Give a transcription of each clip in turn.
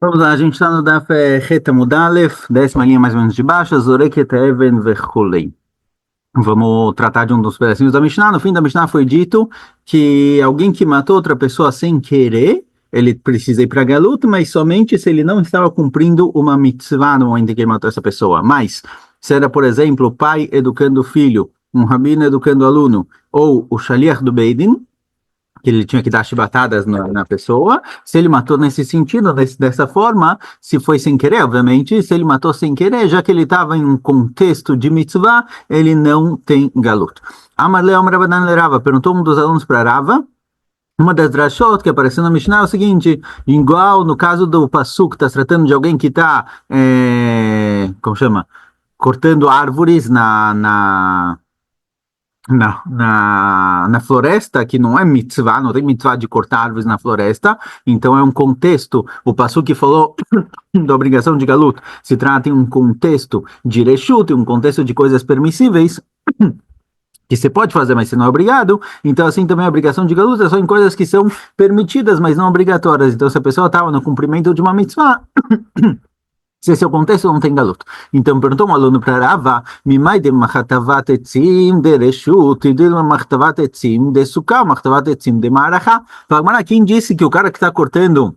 Vamos lá, a gente está no Daf Reta Mudalef, 10ª linha mais ou menos de baixo, Zoreket Even Vechulei. Vamos tratar de um dos pedacinhos da Mishnah. No fim da Mishnah foi dito que alguém que matou outra pessoa sem querer, ele precisa ir para Galut, mas somente se ele não estava cumprindo uma mitzvah no momento em que ele matou essa pessoa. Mas, se era, por exemplo, o pai educando o filho, um rabino educando o aluno, ou o shaliach do Beidin, que ele tinha que dar chibatadas na pessoa. Se ele matou nesse sentido, dessa forma, se foi sem querer, obviamente, se ele matou sem querer, já que ele estava em um contexto de mitzvah, ele não tem galuto. Amar Leom Rabanan Lerava perguntou um dos alunos para Rava. Uma das drashot que apareceu na Mishnah é o seguinte: igual no caso do Passuk, está tratando de alguém que está, como chama? Cortando árvores na floresta, que não é mitzvah, não tem mitzvah de cortar árvores na floresta, então é um contexto, o Passuque que falou da obrigação de galut, se trata em um contexto de reshut, um contexto de coisas permissíveis, que você pode fazer, mas você não é obrigado, então assim também a obrigação de galut é só em coisas que são permitidas, mas não obrigatórias, então se a pessoa estava no cumprimento de uma mitzvah, se esse é o contexto, não tem galuto. Então perguntou um aluno para Rava, Mimai de machatavat etzim de reshut, de machatavat etzim de sukkah, machatavat etzim de marachá. Fala, quem disse que o cara que está cortando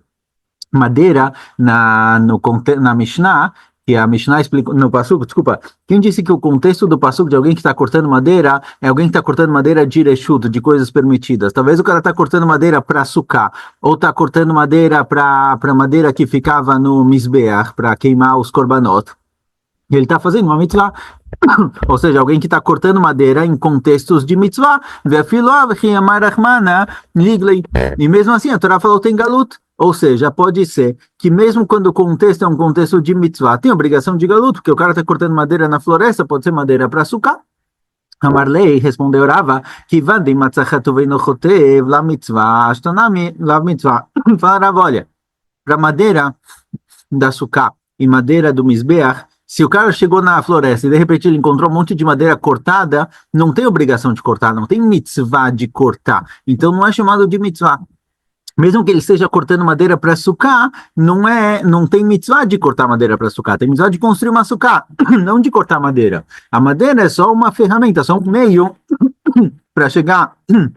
madeira na Mishnah, que a Mishnah explicou no Passuco, desculpa, quem disse que o contexto do Passuco de alguém que está cortando madeira é alguém que está cortando madeira de reshut, de coisas permitidas? Talvez o cara está cortando madeira para sucar, ou está cortando madeira para madeira que ficava no Mizbeach, para queimar os korbanot. Ele está fazendo uma mitzvah, ou seja, alguém que está cortando madeira em contextos de mitzvah, e mesmo assim a Torá falou tem galut, ou seja, pode ser que mesmo quando o contexto é um contexto de mitzvah, tem obrigação de galut, porque o cara está cortando madeira na floresta, pode ser madeira para sucar. Amarlei respondeu Rava que vandem matzachatu veinochotev la mitzvah, ashtanami la mitzvah. Fala Rava, olha, para madeira da suká e madeira do Mizbeach, se o cara chegou na floresta e de repente ele encontrou um monte de madeira cortada, não tem obrigação de cortar, não tem mitzvah de cortar. Então não é chamado de mitzvah. Mesmo que ele esteja cortando madeira para sucar, não tem mitzvah de cortar madeira para sucar, tem mitzvah de construir uma suká, não de cortar madeira. A madeira é só uma ferramenta, só um meio para chegar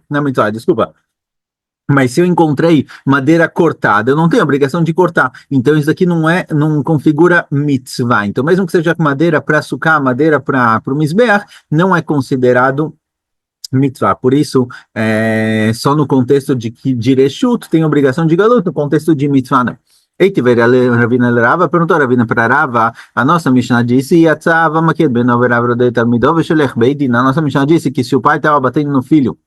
na mitzvah, desculpa. Mas se eu encontrei madeira cortada, eu não tenho obrigação de cortar. Então isso aqui não configura mitzvah. Então mesmo que seja madeira para sucar, madeira para o mizbeach, não é considerado mitzvah. Por isso, só no contexto de reshut tem obrigação de galut, no contexto de mitzvah não. Eitiver Ravina Rava perguntou a Ravina para Rava, a nossa Mishnah disse, na nossa Mishnah disse que se o pai estava batendo no filho,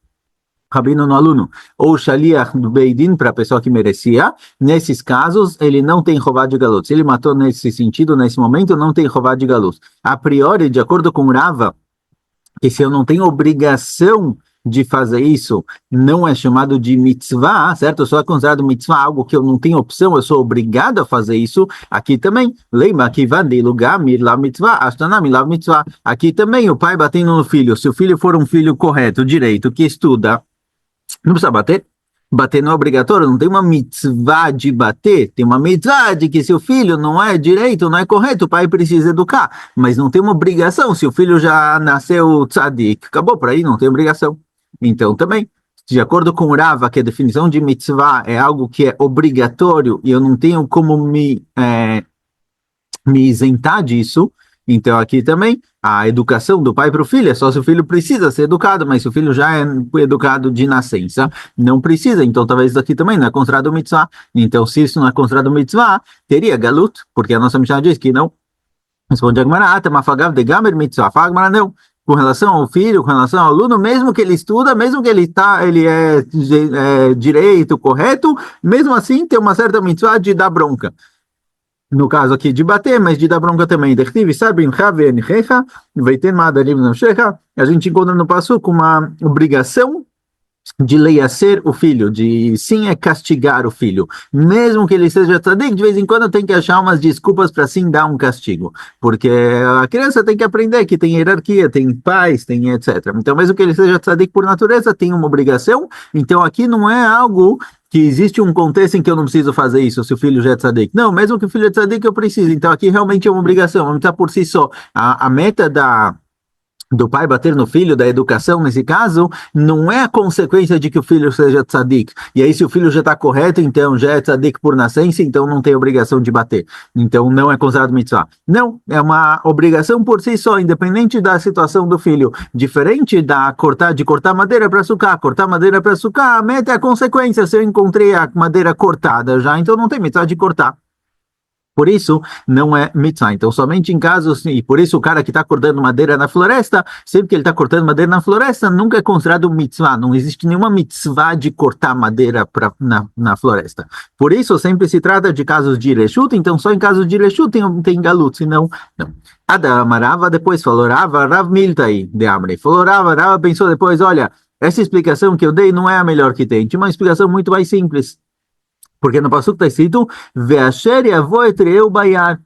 rabino no aluno, ou shaliach do Beidin para a pessoa que merecia, nesses casos ele não tem roubado de galut. Se ele matou nesse sentido, nesse momento, não tem roubado de galut. A priori, de acordo com Rava, que se eu não tenho obrigação de fazer isso, não é chamado de mitzvah, certo? Só é considerado mitzvah algo que eu não tenho opção, eu sou obrigado a fazer isso. Aqui também, lembra que vai de lugar, la mitzvah, ashtanami la mitzvah. Aqui também, o pai batendo no filho, se o filho for um filho correto, direito, que estuda, não precisa bater. Bater não é obrigatório, não tem uma mitzvah de bater, tem uma mitzvah de que se o filho não é direito, não é correto, o pai precisa educar, mas não tem uma obrigação, se o filho já nasceu tzadik, acabou por aí, não tem obrigação. Então também, de acordo com o Rava, que a definição de mitzvah é algo que é obrigatório e eu não tenho como me isentar disso, então aqui também a educação do pai para o filho é só se o filho precisa ser educado, mas se o filho já é educado de nascença, não precisa, então talvez isso aqui também não é considerado mitzvah. Então se isso não é considerado mitzvah, teria galut, porque a nossa Mishnah diz que não. Responde a Gemara, mafagav de gamer mitzvah. Fala Gemara, não. Com relação ao filho, com relação ao aluno, mesmo que ele estuda, mesmo que ele é direito, correto, mesmo assim tem uma certa mitzvah de dar bronca. No caso aqui de bater, mas de dar bronca também. A gente encontra no Passuco uma obrigação de leiacer o filho, de sim é castigar o filho. Mesmo que ele seja tzadik, de vez em quando tem que achar umas desculpas para sim dar um castigo. Porque a criança tem que aprender que tem hierarquia, tem pais, tem etc. Então mesmo que ele seja tzadik por natureza, tem uma obrigação. Então aqui não é algo que existe um contexto em que eu não preciso fazer isso, se o filho já é tzadik. Não, mesmo que o filho é tzadik, eu preciso. Então aqui realmente é uma obrigação, vamos estar por si só. A meta do pai bater no filho, da educação nesse caso, não é a consequência de que o filho seja tzadik. E aí, se o filho já está correto, então já é tzadik por nascença, então não tem obrigação de bater. Então não é considerado mitzvah. Não, é uma obrigação por si só, independente da situação do filho. Diferente de cortar madeira para sucar. Cortar madeira para sucar, a meta é a consequência. Se eu encontrei a madeira cortada já, então não tem mitzvah de cortar. Por isso, não é mitzvah. Então, somente em casos, e por isso o cara que está cortando madeira na floresta, sempre que ele está cortando madeira na floresta, nunca é considerado mitzvah. Não existe nenhuma mitzvah de cortar madeira na floresta. Por isso, sempre se trata de casos de reshut, então só em casos de reshut tem galut, senão, não. Adama, Rava depois falou, Rav Miltai de Amrei. Falou, Rava pensou depois, olha, essa explicação que eu dei não é a melhor que tem. Tinha uma explicação muito mais simples. Porque no passuco está escrito, Ve'asher yavo et re'eu bayar.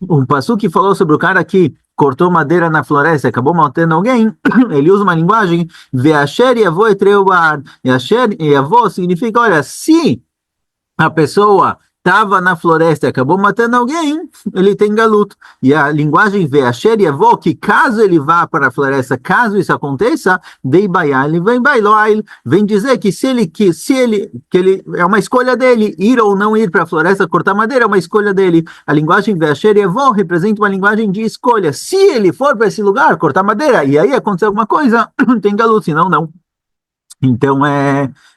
Um passuco que falou sobre o cara que cortou madeira na floresta, acabou matando alguém, ele usa uma linguagem, Ve'asher yavo et re'eu bayar. E asher yavo significa, olha, se a pessoa estava na floresta e acabou matando alguém, ele tem galuto. E a linguagem Ve'asher yavo, que caso ele vá para a floresta, caso isso aconteça, dei baiar, ele vem bailoail, vem dizer que ele é uma escolha dele, ir ou não ir para a floresta cortar madeira, é uma escolha dele. A linguagem Ve'asher yavo representa uma linguagem de escolha. Se ele for para esse lugar cortar madeira, e aí acontecer alguma coisa, tem galuto, senão não. Então,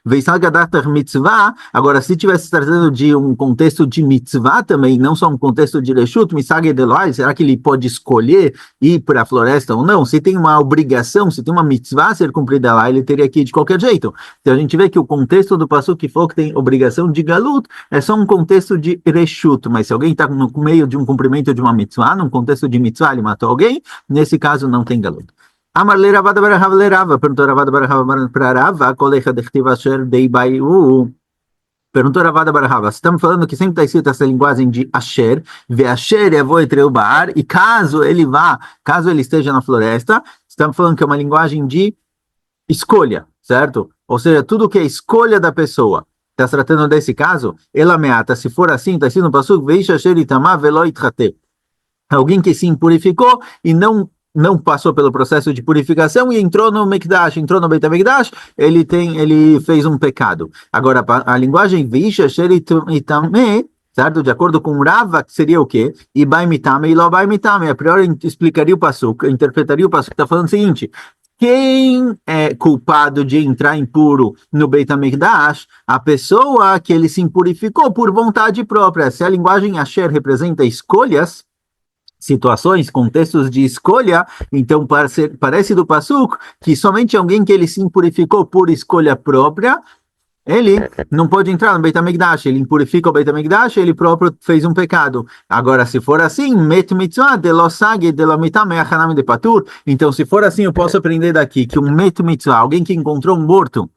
Veisal Gadatar Mitzvah, agora, se tivesse tratando de um contexto de mitzvah também, não só um contexto de Reshut, Misag Deloai, será que ele pode escolher ir para a floresta ou não? Se tem uma obrigação, se tem uma mitzvah a ser cumprida lá, ele teria que ir de qualquer jeito. Então, a gente vê que o contexto do Passuco que falou que tem obrigação de Galut é só um contexto de Reshut, mas se alguém está no meio de um cumprimento de uma mitzvah, num contexto de mitzvah, ele matou alguém, nesse caso não tem Galut. Amar le Ravada Barahava le Rava, perguntou Ravada Barahava para Rava, colecha de Chtivasher dei baiu. Perguntou Ravada Barahava, estamos falando que sempre está escrito essa linguagem de Asher, ve Asher yavo et re'eu ba'ar, e caso ele esteja na floresta, estamos falando que é uma linguagem de escolha, certo? Ou seja, tudo que é escolha da pessoa. Está se tratando desse caso, ela meata, se for assim, está escrito no passuco, veisha Asher itamah velo itrate. Alguém que se impurificou e não passou pelo processo de purificação e entrou no Mikdash, entrou no Beit HaMikdash, ele fez um pecado. Agora, a linguagem Veisha Sheri Itameh, certo? De acordo com Rava, seria o quê? Ibai Mitame e Lobai Mitame. A priori explicaria o passuco, interpretaria o passuco, está falando o seguinte: quem é culpado de entrar impuro no Beit HaMikdash? A pessoa que ele se impurificou por vontade própria. Se a linguagem Asher representa escolhas, situações, contextos de escolha, então parece do passuco que somente alguém que ele se impurificou por escolha própria, ele não pode entrar no Beit HaMikdash, ele impurifica o Beit HaMikdash, ele próprio fez um pecado. Agora, se for assim, met mitzvah de lo sage de lo mitame achanami de patur, então se for assim, eu posso aprender daqui que um met mitzvah, alguém que encontrou um morto,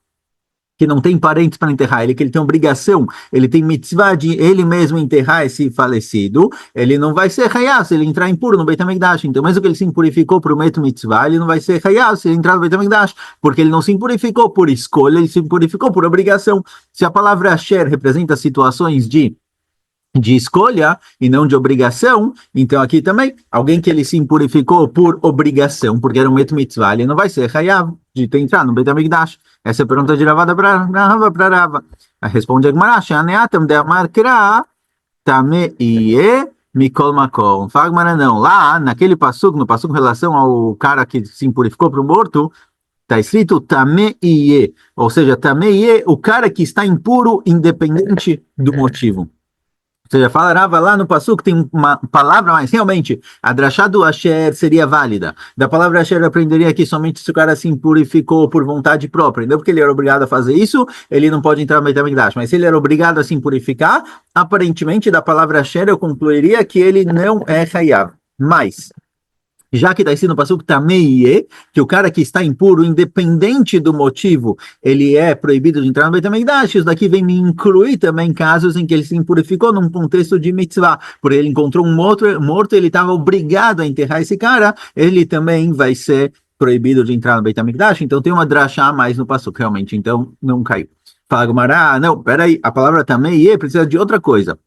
que não tem parentes para enterrar, que ele tem obrigação, ele tem mitzvah de ele mesmo enterrar esse falecido, ele não vai ser hayav se ele entrar impuro no Beit HaMikdash. Então, mesmo que ele se impurificou por met mitzvah, ele não vai ser hayav se ele entrar no Beit HaMikdash, porque ele não se impurificou por escolha, ele se impurificou por obrigação. Se a palavra asher representa situações de escolha e não de obrigação, então aqui também, alguém que ele se impurificou por obrigação, porque era um met mitzvah, ele não vai ser hayav de entrar no Beit HaMikdash. Essa é a pergunta de Ravada para Rava. Responde a Gemara, Shaneatam de Amar Kra, Tame Iye, Mikol Makom. Fala Gemara, não. Lá, naquele passuco, no passuco em relação ao cara que se impurificou para o morto, está escrito Tame Iye, ou seja, Tame Iye, o cara que está impuro independente do motivo. Ou seja, fala Rava lá no passuco tem uma palavra, mas realmente a drachá do Asher seria válida. Da palavra Asher eu aprenderia que somente se o cara se impurificou por vontade própria, não porque ele era obrigado a fazer isso, ele não pode entrar no Beit HaMikdash. Mas se ele era obrigado a se impurificar, aparentemente da palavra Asher eu concluiria que ele não é hayav. Mas já que está escrito no passuco Tamei, que o cara que está impuro, independente do motivo, ele é proibido de entrar no Beit HaMikdash, isso daqui vem me incluir também casos em que ele se impurificou num contexto de mitzvah, porque ele encontrou um morto, ele estava obrigado a enterrar esse cara, ele também vai ser proibido de entrar no Beit HaMikdash, então tem uma drachá a mais no passuco, realmente, então não caiu. Fala, Gumará, não, peraí, a palavra também precisa de outra coisa.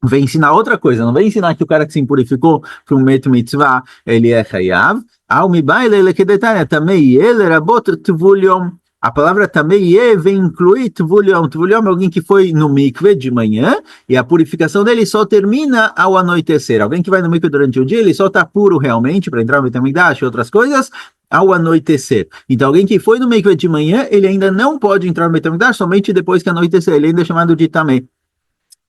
Vem ensinar outra coisa, não vem ensinar que o cara que se impurificou para um met mitzvah, ele é chayav. Ao mibaile, ele que detalha também, ele era bot tvulion. A palavra também vem incluir tvulion. Tvulion é alguém que foi no mikve de manhã e a purificação dele só termina ao anoitecer. Alguém que vai no mikve durante o dia, ele só está puro realmente para entrar no Beit HaMikdash e outras coisas ao anoitecer. Então, alguém que foi no mikve de manhã, ele ainda não pode entrar no Beit HaMikdash somente depois que anoitecer. Ele ainda é chamado de tamé.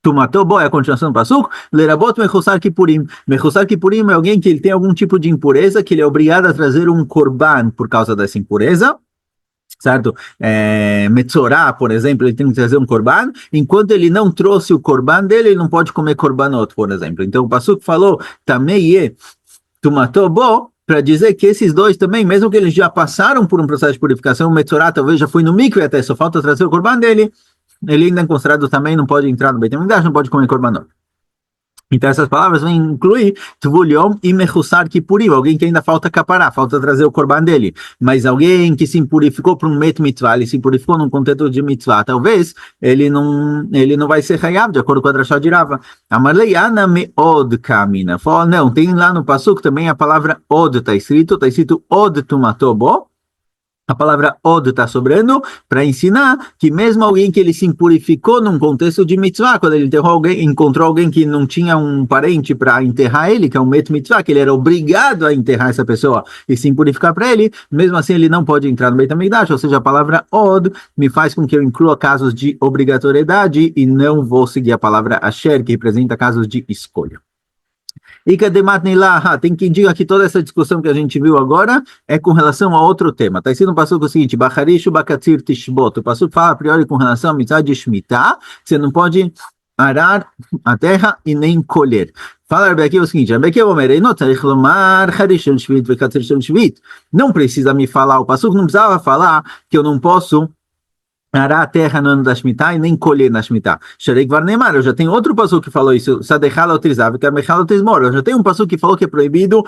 Tu matou, boa, é a continuação do passuco. Lerabot mechusar kipurim. Mechusar kipurim é alguém que ele tem algum tipo de impureza, que ele é obrigado a trazer um korban por causa dessa impureza, certo? Metzorá, por exemplo, ele tem que trazer um korban. Enquanto ele não trouxe o korban dele, ele não pode comer korbanot, por exemplo. Então o passuco falou, tamei tu matou, boa, para dizer que esses dois também, mesmo que eles já passaram por um processo de purificação, o Metzorá talvez já foi no mikve até, só falta trazer o korban dele, ele ainda é considerado também, não pode entrar no Beit HaMikdash, não pode comer korbanot. Então essas palavras vêm incluir Tvulion e Mechusar Kipurim, alguém que ainda falta capará, falta trazer o korban dele, mas alguém que se impurificou para um met mitzvah, ele se impurificou num contexto de mitzvah, talvez ele não vai ser hayav, de acordo com a Drashá de Rava. Amarlei ana meod kamina. Fala, não, tem lá no pasuk também a palavra od, está escrito od tumatobo. A palavra od está sobrando para ensinar que mesmo alguém que ele se impurificou num contexto de mitzvah, quando ele encontrou alguém que não tinha um parente para enterrar ele, que é um met mitzvah, que ele era obrigado a enterrar essa pessoa e se impurificar para ele, mesmo assim ele não pode entrar no Beit HaMikdash, ou seja, a palavra od me faz com que eu inclua casos de obrigatoriedade e não vou seguir a palavra asher, que representa casos de escolha. E tem quem diga que toda essa discussão que a gente viu agora é com relação a outro tema. Está escrito no passuco o seguinte, Bacharishu bakatzir tishbot. O passuco fala a priori com relação à mitzvah de Shemitah, você não pode arar a terra e nem colher. Fala Rabbi Akiva o seguinte, Rabbi Akiva não precisa me falar, o passuco não precisava falar que eu não posso arar a terra no ano da Shemitah e nem colher na Shemitah. Eu já tenho outro passuco que falou isso. Eu já tenho um passuco que falou que é proibido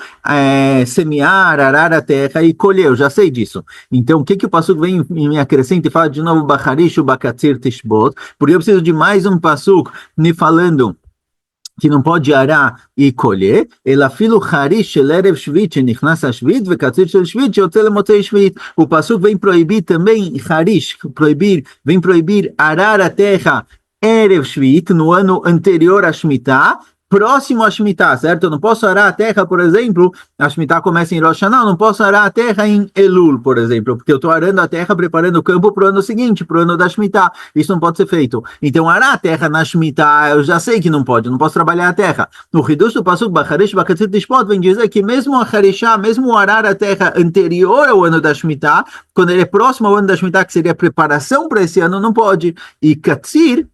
semear, arar a terra e colher. Eu já sei disso. Então, o que o passuco vem e me acrescenta e fala de novo Bacharishu bakatzir tishbot? Porque eu preciso de mais um passuco me falando que não pode arar e colher, o passuco vem proibir também harish, vem proibir arar a terra erev shvit, no ano anterior à Shemitah, próximo à Shemitah, certo? Eu não posso arar a terra, por exemplo, a Shemitah começa em Rosh Hashanah, eu não posso arar a terra em Elul, por exemplo, porque eu estou arando a terra, preparando o campo para o ano seguinte, para o ano da Shemitah. Isso não pode ser feito. Então, arar a terra na Shemitah, eu já sei que não pode, eu não posso trabalhar a terra. No Hidush do Pasuk, Bacharesh Bakatzir Tishbot, vem dizer que mesmo a Hareshá, mesmo o arar a terra anterior ao ano da Shemitah, quando ele é próximo ao ano da Shemitah, que seria a preparação para esse ano, não pode. E Katzir,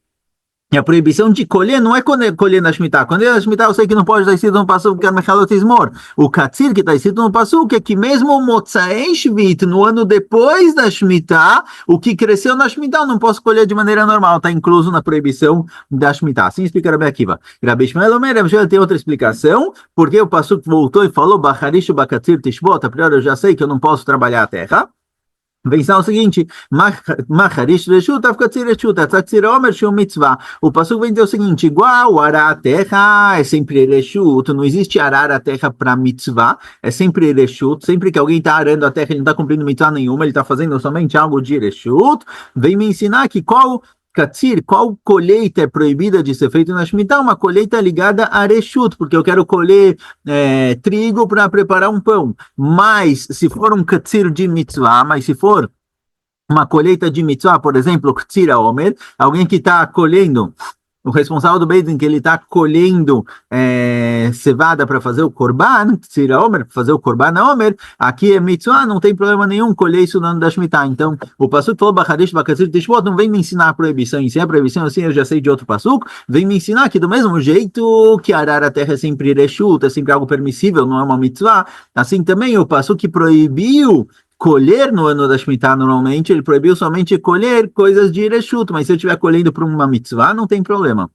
e a proibição de colher não é colher na Shemitah. Quando é na Shemitah, eu sei que não pode estar escrito no passuco que é Mechalot Ismor. O Katzir, que está escrito no passuco, é que mesmo o Motzaei Shvit, no ano depois da Shemitah, o que cresceu na Shemitah, eu não posso colher de maneira normal. Está incluso na proibição da Shemitah. Assim explica Rabbi Akiva. Rabbi Ishmael Omer, Rabbi Ishmael tem outra explicação, porque o passuco voltou e falou, Bacharishu bakatzir tishbot, a priori eu já sei que eu não posso trabalhar a terra. Vem o seguinte, o passuco vem dizer o seguinte, igual arar a terra é sempre reshut, não existe arar a terra para mitzvah, é sempre reshut, sempre que alguém está arando a terra, ele não está cumprindo mitzvah nenhuma, ele está fazendo somente algo de reshut. Vem me ensinar que qual colheita é proibida de ser feita na Shemitah? Uma colheita ligada a reshut, porque eu quero colher trigo para preparar um pão. Mas, se for um katzir de mitzvah, mas se for uma colheita de mitzvah, por exemplo, katzir omer, alguém que está colhendo, o responsável do Beit Din, que ele está colhendo cevada para fazer o korban, katzir omer, para fazer o korban omer, aqui é mitzvah, não tem problema nenhum colher isso no ano da Shemitah. Então, o passuco falou, Bacharish bakatzir tishbot, não vem me ensinar a proibição em si, a proibição assim eu já sei de outro passuco, vem me ensinar que do mesmo jeito que arar a terra é sempre reshut, é sempre algo permissível, não é uma mitzvah, assim também o passuco que proibiu colher no ano da Shemitah, normalmente, ele proibiu somente colher coisas de reshut, mas se eu estiver colhendo para uma mitzvah, não tem problema.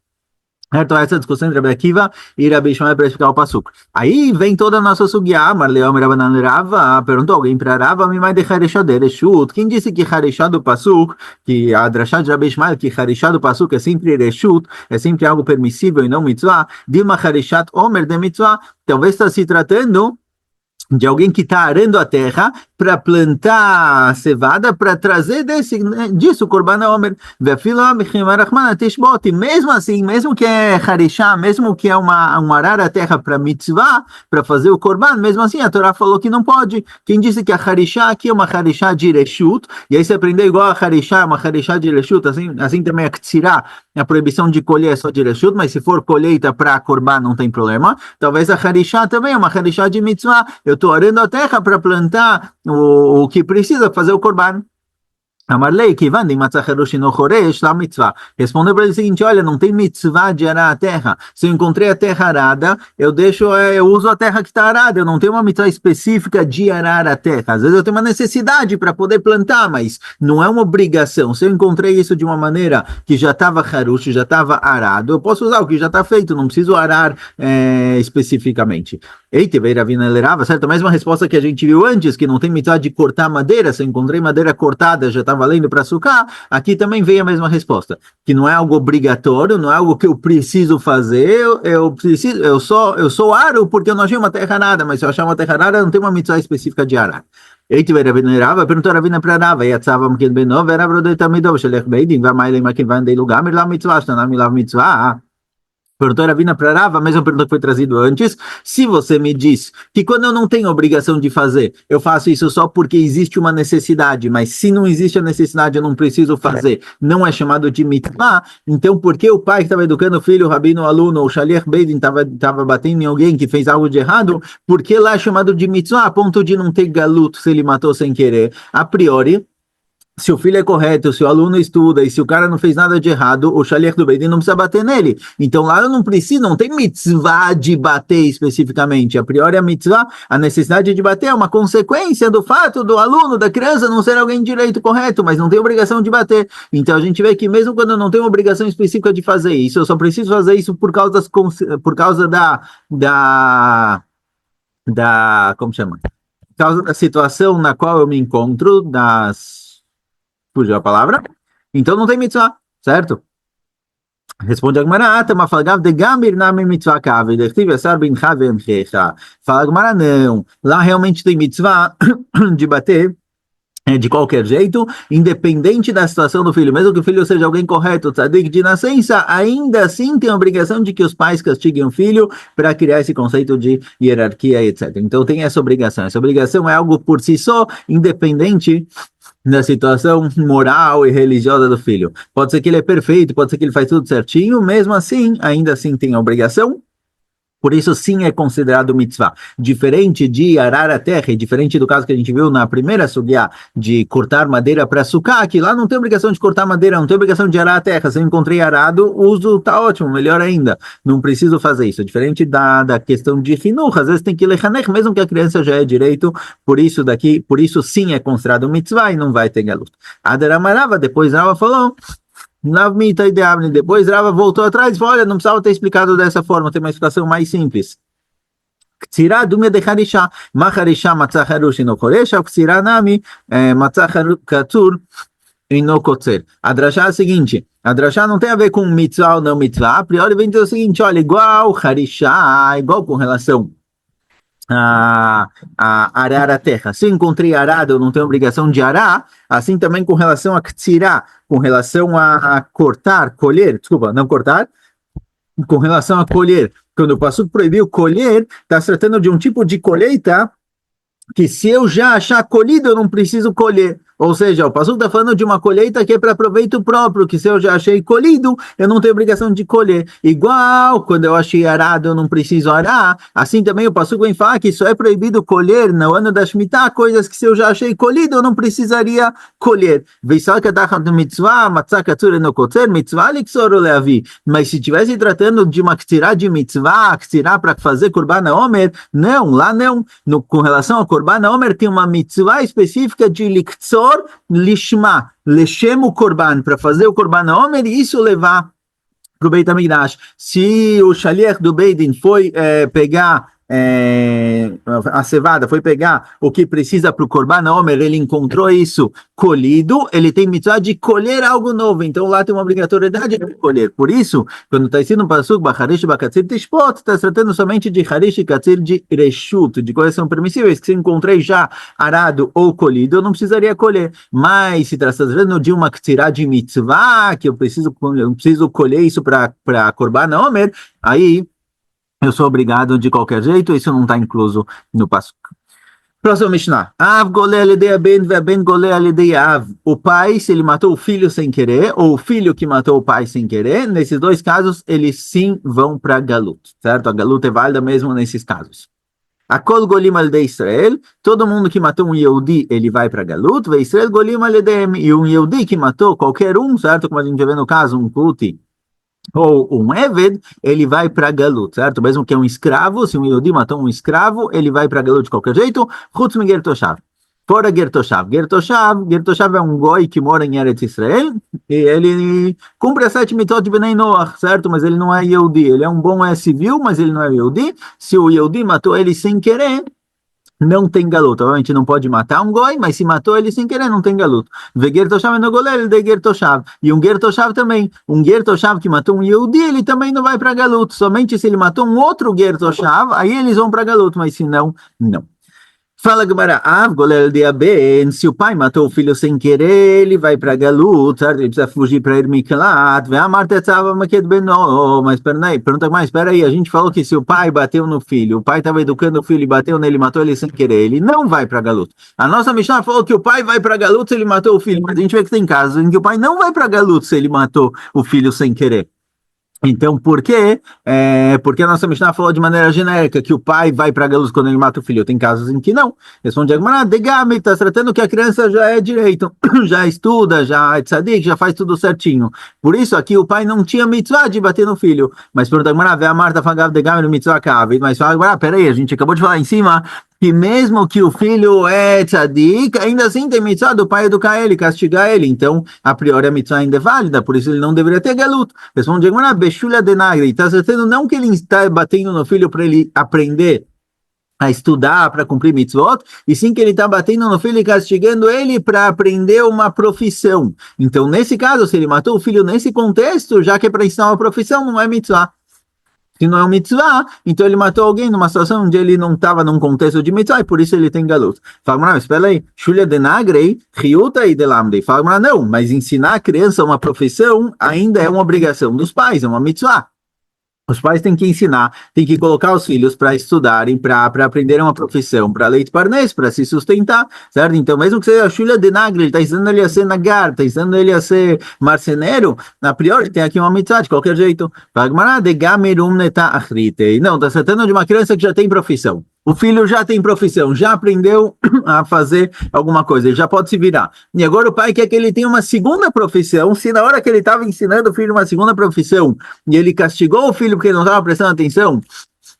Certo? Essa discussão entre Rabi Akiva e Rabi Ishmael para explicar o passuco. Aí vem toda a nossa sugiá, Marleom Rabanan Rava, perguntou alguém para Rava, me vai de Harishá de Reshut. Quem disse que Harishá do passuco, que a Drashá de Rabi Ishmael, que Harishá do passuco é sempre Reshut, é sempre algo permissível e não mitzvah, Dilma Harishat Omer de mitzvah, talvez está se tratando de alguém que está arando a terra para plantar a cevada, para trazer disso o Korban Omer. Mesmo assim, mesmo que é Harishá, mesmo que é um arar a terra para mitzvah, para fazer o Korban, mesmo assim a Torá falou que não pode. Quem disse que a Harishá aqui é uma Harishá de Reshut, e aí você aprendeu igual a Harishá, uma Harishá de Reshut, assim também a Ktsirá, a proibição de colher é só de Reshut, mas se for colheita para Korban não tem problema. Talvez a Harishá também é uma Harishá de mitzvah, eu estou arando a terra para plantar o que precisa fazer o Korban. Amarlei, que vande matzacherush no choresh la mitzvah. Respondeu para ele o seguinte: olha, não tem mitzvah de arar a terra. Se eu encontrei a terra arada, eu uso a terra que está arada. Eu não tenho uma mitzvah específica de arar a terra. Às vezes eu tenho uma necessidade para poder plantar, mas não é uma obrigação. Se eu encontrei isso de uma maneira que já estava harush, já estava arado, eu posso usar o que já está feito. Não preciso arar especificamente. Eita, veio Ravina Lerava, certo? Mais uma resposta que a gente viu antes, que não tem mitzvah de cortar madeira. Se eu encontrei madeira cortada, já está valendo para sucar. Aqui também veio a mesma resposta, que não é algo obrigatório, não é algo que eu preciso fazer. Eu sou aro porque eu não achei uma terra arada, mas se eu achar uma terra arada, não tem uma mitzvah específica de arar. Eita, veio Ravina Lerava, perguntou a Ravina para Rava, e a tzava mkin benov, era brodei tamidov, shelech beidin, vai makin van dei lugar, mir la mitzvah, shtanam milav mitzvah. Perguntou a Ravina para Rava, a mesma pergunta que foi trazida antes. Se você me diz que quando eu não tenho obrigação de fazer, eu faço isso só porque existe uma necessidade, mas se não existe a necessidade, eu não preciso fazer, não é chamado de mitzvah, então por que o pai que estava educando o filho, o rabino, o aluno, o shaliach beidin, estava batendo em alguém que fez algo de errado, por que lá é chamado de mitzvah, a ponto de não ter galuto se ele matou sem querer? A priori, se o filho é correto, se o aluno estuda e se o cara não fez nada de errado, o shaliach do Beidin não precisa bater nele. Então lá eu não preciso, não tem mitzvah de bater especificamente. A priori a mitzvah, a necessidade de bater é uma consequência do fato do aluno, da criança não ser alguém de direito correto, mas não tem obrigação de bater. Então a gente vê que mesmo quando eu não tenho obrigação específica de fazer isso, eu só preciso fazer isso por causa como chama? Por causa da situação na qual eu me encontro, fugiu a palavra, então não tem mitzvah, certo? Responde a Gemara, mas fala de gamir na mitzvah kave, dechtiv esar bin chave emchecha. Fala a Gemara, não, lá realmente tem mitzvah de bater de qualquer jeito, independente da situação do filho, mesmo que o filho seja alguém correto, tzadik de nascença, ainda assim tem a obrigação de que os pais castiguem o filho para criar esse conceito de hierarquia, etc. Então tem essa obrigação. Essa obrigação é algo por si só, independente da situação moral e religiosa do filho. Pode ser que ele é perfeito, pode ser que ele faz tudo certinho, mesmo assim, ainda assim tem a obrigação. Por isso, sim, é considerado mitzvah. Diferente de arar a terra, e diferente do caso que a gente viu na primeira sugiá, de cortar madeira para sucar, que lá não tem obrigação de cortar madeira, não tem obrigação de arar a terra. Se eu encontrei arado, o uso tá ótimo, melhor ainda. Não preciso fazer isso. Diferente da questão de hinuch, às vezes tem que lechanech, mesmo que a criança já é direito, por isso sim é considerado mitzvah e não vai ter galut. Adaramarava, depois Rava falou... Depois Rava voltou atrás e falou, olha, não precisava ter explicado dessa forma, tem uma explicação mais simples. Ktsirá dumia de Harishá, ma Harishá matzah harush no koresh, ou Ktsirá nami matzah katur no kotzer. A drashá é a seguinte, a drashá não tem a ver com mitzvah ou não mitzvah, a priori vem dizer o seguinte, olha, igual Harishá, igual com relação a arar a terra. Se eu encontrei arado, eu não tenho obrigação de arar, assim também com relação a ktsirá, com relação a cortar, colher, desculpa, não cortar, com relação a colher. Quando o passuco proibiu colher, está se tratando de um tipo de colheita que se eu já achar colhido, eu não preciso colher. Ou seja, o passuco está falando de uma colheita que é para proveito próprio, que se eu já achei colhido, eu não tenho obrigação de colher. Igual, quando eu achei arado, eu não preciso arar. Assim também o passuco vem falar que só é proibido colher no ano da Shemitah, coisas que se eu já achei colhido, eu não precisaria colher. Mas se estivesse tratando de uma ktirá de mitzvah, ktirá para fazer Korban Omer, não, lá não. Com relação ao Korban Omer, tem uma mitzvah específica de liktzor lishma, leshem o korban, para fazer o korban omer e isso levar para o Beit HaMikdash. Se o shaliach do Beidin foi pegar a cevada, foi pegar o que precisa para o Korban Omer, ele encontrou isso colhido, ele tem mitzvah de colher algo novo, então lá tem uma obrigatoriedade de colher. Por isso, quando está escrito no Pasuk, Bacharish Bakatzir Tishpot, está tratando somente de Harish e Katzir de Reshut, de coisas que são permissíveis, que se encontrei já arado ou colhido, eu não precisaria colher. Mas se está tratando de uma Ktsirá de mitzvah, que eu preciso colher isso para Korban Omer, aí eu sou obrigado de qualquer jeito, isso não está incluso no Pasuk. Próximo Mishnah. Av goleh alidei ben ve'ben goleh alidei av. O pai, se ele matou o filho sem querer, ou o filho que matou o pai sem querer, nesses dois casos, eles sim vão para Galut, certo? A Galut é válida mesmo nesses casos. A kol golim alidei Israel, todo mundo que matou um Yehudi, ele vai para Galut, ve Israel golim alideim, e um Yehudi que matou qualquer um, certo? Como a gente vê no caso, um Kuti, ou um Eved, ele vai para Galut, certo? Mesmo que é um escravo, se um Yehudi matou um escravo, ele vai para Galut de qualquer jeito, Chutz mi Gertoshav. Fora Gertoshav. Gertoshav é um goi que mora em Eretz Israel, e ele cumpre as 7 mitzvot de Benei Noach, certo? Mas ele não é Yehudi, ele é um bom civil, mas ele não é Yehudi. Se o Yehudi matou ele sem querer, não tem galuto. Obviamente não pode matar um goi, mas se matou ele sem querer, não tem galuto. Vegertoshav no golel de Gertoshav. E um Gertoshav também. Um Gertoshav que matou um Yehudi, ele também não vai para galuto. Somente se ele matou um outro Gertoshav, aí eles vão para galuto, mas se não, não. Fala Gemara, golel de Aben, se o pai matou o filho sem querer, ele vai para Galut, certo? Ele precisa fugir para Irmiklat, mas peraí, pergunta mais, espera aí, a gente falou que se o pai bateu no filho, o pai estava educando o filho e bateu nele, matou ele sem querer, ele não vai para Galut. A nossa Mishnah falou que o pai vai para Galut se ele matou o filho, mas a gente vê que tem casos em que o pai não vai para Galut se ele matou o filho sem querer. Então, por quê? Porque a nossa Mishnah falou de maneira genérica que o pai vai para Galut quando ele mata o filho. Tem casos em que não. Responde Agmará, Degami, está tratando que a criança já é direito, já estuda, já é tzadik, já faz tudo certinho. Por isso, aqui o pai não tinha mitzvah de bater no filho. Mas pergunta Agmará, vê a Marta fagav Degami no mitzvah kav. Mas fala Agmará, peraí, a gente acabou de falar em cima que mesmo que o filho é tzadik, ainda assim tem mitzvah do pai educar ele, castigar ele. Então, a priori a mitzvah ainda é válida, por isso ele não deveria ter galut. Responde Agmará, Beshulha denagre. Está tratando não que ele está batendo no filho para ele aprender a estudar, para cumprir mitzvot, e sim que ele está batendo no filho e castigando ele para aprender uma profissão. Então, nesse caso, se ele matou o filho nesse contexto, já que é para ensinar uma profissão, não é mitzvah. Se não é um mitzvah, então ele matou alguém numa situação onde ele não estava num contexto de mitzvah e por isso ele tem galut. Fala, espera aí, Shulia denagrei, riuta e delamdei. Fala, não, mas ensinar a criança uma profissão ainda é uma obrigação dos pais, é uma mitzvah. Os pais têm que ensinar, têm que colocar os filhos para estudarem, para aprenderem uma profissão, para leite parnês, para se sustentar, certo? Então, mesmo que seja a Shulia de Nagre, ele está ensinando ele a ser nagar, está ensinando ele a ser marceneiro, a priori tem aqui uma mitzvah, de qualquer jeito. Não, está tratando de uma criança que já tem profissão. O filho já tem profissão, já aprendeu a fazer alguma coisa, ele já pode se virar. E agora o pai quer que ele tenha uma segunda profissão. Se na hora que ele estava ensinando o filho uma segunda profissão e ele castigou o filho porque ele não estava prestando atenção,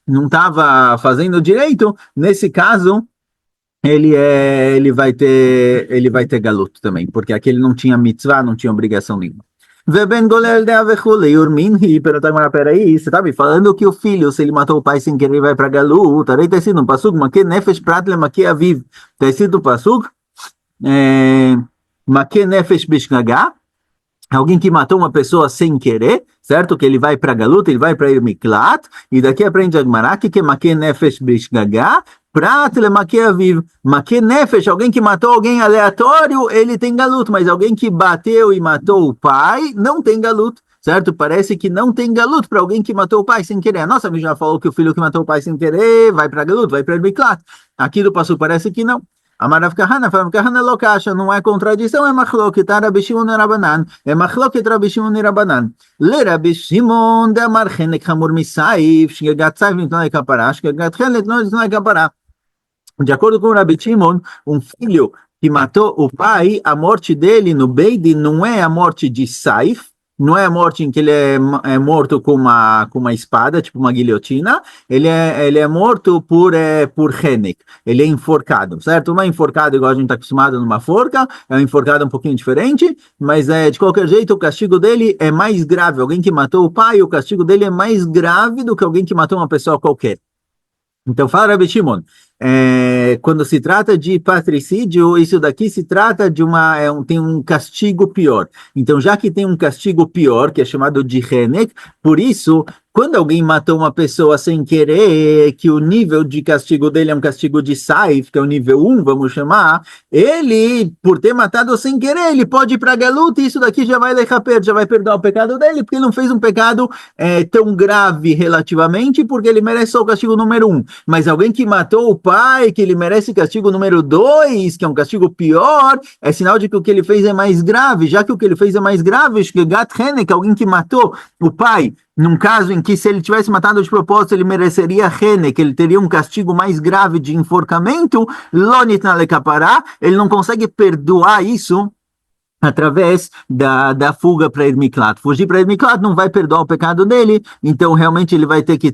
não estava fazendo direito, nesse caso ele vai ter galuto também, porque aqui ele não tinha mitzvah, não tinha obrigação nenhuma. Veben golel de avechule urmin hi, peraí, você tá me falando que o filho, se ele matou o pai sem querer, ele vai para Galut, aí tá sido um pasuk, make nefesh prat le make aviv, tá sido um pasuk, make nefesh bishnaga, alguém que matou uma pessoa sem querer, certo? Que ele vai para Galut, ele vai para Irmiklat, e daqui aprende a Gemara que é make nefesh bishnaga, prat le make aviv, make nefesh, alguém que matou alguém aleatório, ele tem galut, mas alguém que bateu e matou o pai, não tem galut, certo? Parece que não tem galut para alguém que matou o pai sem querer. A nossa amiga já falou que o filho que matou o pai sem querer vai para galut, vai para Irmiklat. Aqui do passo parece que não. Amarav Kahana, Rav Kahana lo kasha, não é contradição, é machloket, Rabi Shimon e Rabanan, é machloket Rabi Shimon e Rabanan. Le Rabi Shimon de amar chenek hamur misaif, shgegat saif nitnoi kapara, shgegat chenek nitnoi kapara. De acordo com o Rabi Shimon, um filho que matou o pai, a morte dele no Beidin não é a morte de Saif, não é a morte em que ele é morto com uma espada, tipo uma guilhotina, ele é morto por Henek, ele é enforcado, certo? Não é enforcado igual a gente está acostumado numa forca, é um enforcado um pouquinho diferente, mas de qualquer jeito o castigo dele é mais grave. Alguém que matou o pai, o castigo dele é mais grave do que alguém que matou uma pessoa qualquer. Então, fala Rabbi Shimon, quando se trata de patricídio, isso daqui se trata de tem um castigo pior. Então, já que tem um castigo pior, que é chamado de Henek, por isso, quando alguém matou uma pessoa sem querer, que o nível de castigo dele é um castigo de Saif, que é o nível 1, vamos chamar, ele, por ter matado sem querer, ele pode ir para a Galut, e isso daqui já vai lechaper, já vai perdoar o pecado dele, porque ele não fez um pecado tão grave relativamente, porque ele merece só o castigo número 1. Mas alguém que matou o pai, que ele merece castigo número 2, que é um castigo pior, é sinal de que o que ele fez é mais grave. Já que o que ele fez é mais grave, Shgegat Henek, alguém que matou o pai, num caso em que se ele tivesse matado de propósito, ele mereceria Henek, ele teria um castigo mais grave de enforcamento, Lonit na Lekapará, ele não consegue perdoar isso através da fuga para Irmiklat. Fugir para Irmiklat não vai perdoar o pecado dele, então realmente ele vai ter que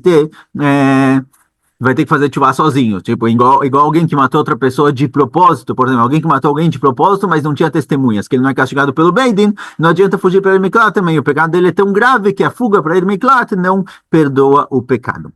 fazer tchuvá sozinho, tipo, igual alguém que matou outra pessoa de propósito, por exemplo, alguém que matou alguém de propósito, mas não tinha testemunhas, que ele não é castigado pelo Beidin, não adianta fugir para Irmiklat também, o pecado dele é tão grave que a fuga para Irmiklat não perdoa o pecado.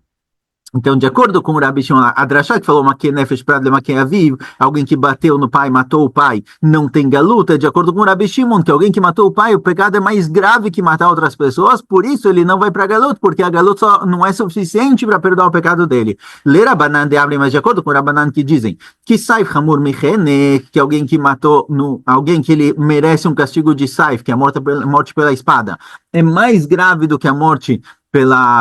Então, de acordo com o Rabi Shimon Adrashá, que falou Makeh Nefesh Prat Lemakeh Aviv, alguém que bateu no pai, matou o pai, não tem galuta. De acordo com o Rabi Shimon, que alguém que matou o pai, o pecado é mais grave que matar outras pessoas, por isso ele não vai para a galuta, porque a galuta só não é suficiente para perdoar o pecado dele. Ler Rabanan de Abre, mas de acordo com o Rabanan que dizem que Saif Hamur Michene, que alguém que matou, alguém que ele merece um castigo de Saif, que é a morte pela espada, é mais grave do que a morte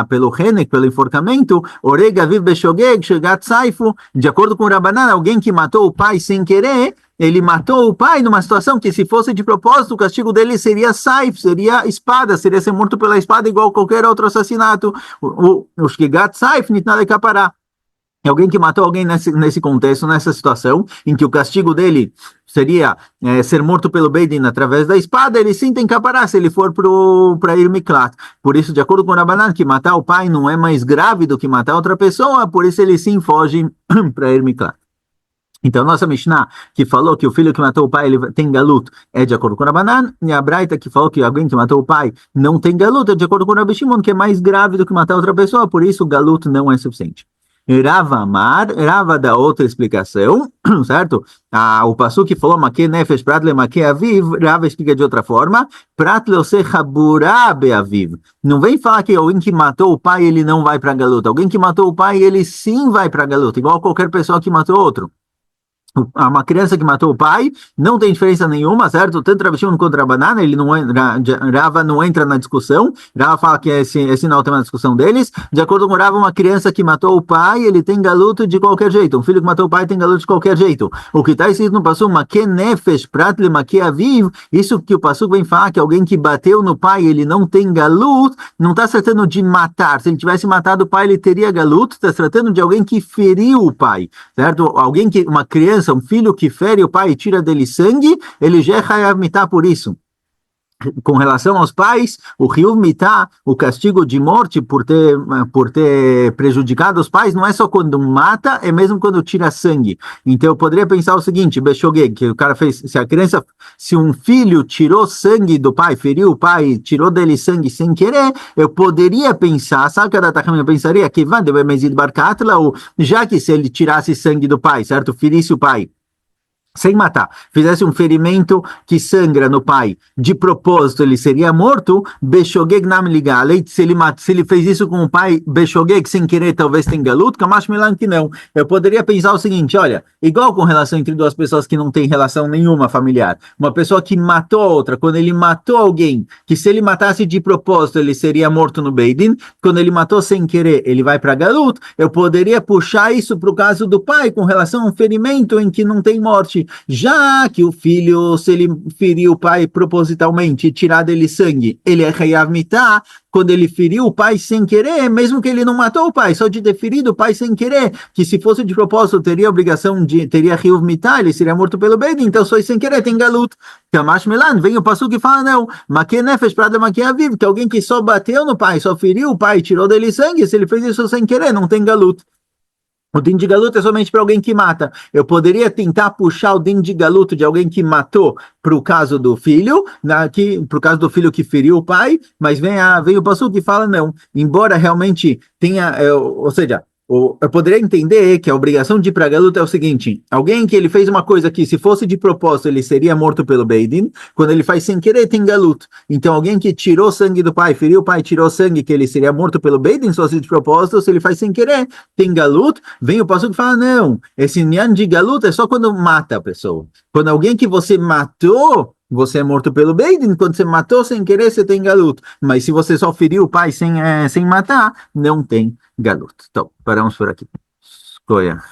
pelo Henek, pelo enforcamento, Orega Viv Beshogeg, Shegat Saifu, de acordo com o Rabanan, alguém que matou o pai sem querer, ele matou o pai numa situação que, se fosse de propósito, o castigo dele seria Saif, seria espada, seria ser morto pela espada igual qualquer outro assassinato. O Shegat Saif, Nitnale Kapará. Alguém que matou alguém nesse contexto, nessa situação, em que o castigo dele seria ser morto pelo Beidin através da espada, ele sim tem que aparar se ele for para ir Miklat. Por isso, de acordo com o Rabanan, que matar o pai não é mais grave do que matar outra pessoa, por isso ele sim foge para ir Miklat. Então, nossa Mishnah, que falou que o filho que matou o pai ele tem galuto, é de acordo com o Rabanan, e a Braita, que falou que alguém que matou o pai não tem galuto, é de acordo com o Rabi Shimon, que é mais grave do que matar outra pessoa, por isso o galuto não é suficiente. Rava da outra explicação, certo? O passuco que falou Makeh Nefesh Prat Lemakeh Aviv, Rava explica de outra forma, Prat Leose Chaburá Beaviv. Não vem falar que alguém que matou o pai, ele não vai para a galuta. Alguém que matou o pai, ele sim vai para a galuta, igual qualquer pessoa que matou outro. Uma criança que matou o pai, não tem diferença nenhuma, certo? Tanto Rabi Shimon quanto Rabanan, Rava não entra na discussão, Rava fala que esse não é o tema da discussão deles. De acordo com Rava, uma criança que matou o pai, ele tem galuto de qualquer jeito. Um filho que matou o pai tem galuto de qualquer jeito. O que está escrito no passuco, Makeh Nefesh Prat Lemakeh Aviv, isso que o passuco vem falar, que alguém que bateu no pai, ele não tem galuto, não está se tratando de matar. Se ele tivesse matado o pai, ele teria galuto, está se tratando de alguém que feriu o pai, certo? Uma criança, um filho que fere o pai e tira dele sangue, ele já é chayav mitá por isso. Com relação aos pais, o Riyuv Mitá, o castigo de morte por ter prejudicado os pais, não é só quando mata, é mesmo quando tira sangue. Então eu poderia pensar o seguinte, Beshogeg, que o cara fez, se um filho tirou sangue do pai, feriu o pai, tirou dele sangue sem querer, eu poderia pensar, sabe que eu pensaria que já que se ele tirasse sangue do pai, certo? Ferisse o pai, sem matar, fizesse um ferimento que sangra no pai, de propósito ele seria morto, Beshogeg nam ligalei, se ele fez isso com o pai, Beshogeg, sem querer, talvez tenha galuto, Kamash Milan que não. Eu poderia pensar o seguinte, olha, igual com relação entre duas pessoas que não têm relação nenhuma familiar, uma pessoa que matou a outra, quando ele matou alguém, que se ele matasse de propósito, ele seria morto no Beidin, quando ele matou sem querer, ele vai para galuto, eu poderia puxar isso para o caso do pai, com relação a um ferimento em que não tem morte, seguinte, já que o filho, se ele ferir o pai propositalmente e tirar dele sangue, ele é Hayav Mitah, quando ele feriu o pai sem querer, mesmo que ele não matou o pai, só de ter ferido o pai sem querer, que se fosse de propósito, teria obrigação de, teria Hayav Mitah, ele seria morto pelo Beidin, então só sem querer tem galut. Kamash Melan, vem o passuque e fala, não, Maquia Nefesh Prada Maquia Viv, que alguém que só bateu no pai, só feriu o pai, tirou dele sangue, se ele fez isso sem querer, não tem galut. O din de galuto é somente para alguém que mata. Eu poderia tentar puxar o din de galuto de alguém que matou para o caso do filho, para o caso do filho que feriu o pai, mas vem o passuco que fala não. Embora realmente tenha, ou seja, eu poderia entender que a obrigação de ir para galuto é o seguinte: alguém que ele fez uma coisa que se fosse de propósito ele seria morto pelo Beidin, quando ele faz sem querer tem galuto. Então alguém que tirou sangue do pai, feriu o pai, tirou sangue que ele seria morto pelo Beidin, só se de propósito, se ele faz sem querer tem galuto. Vem o passuco e fala, não, esse nyan de galuto é só quando mata a pessoa. Quando alguém que você matou, você é morto pelo Beidin, quando você matou sem querer, você tem galuto. Mas se você só feriu o pai sem matar, não tem galuto. Então, paramos por aqui. Escolha.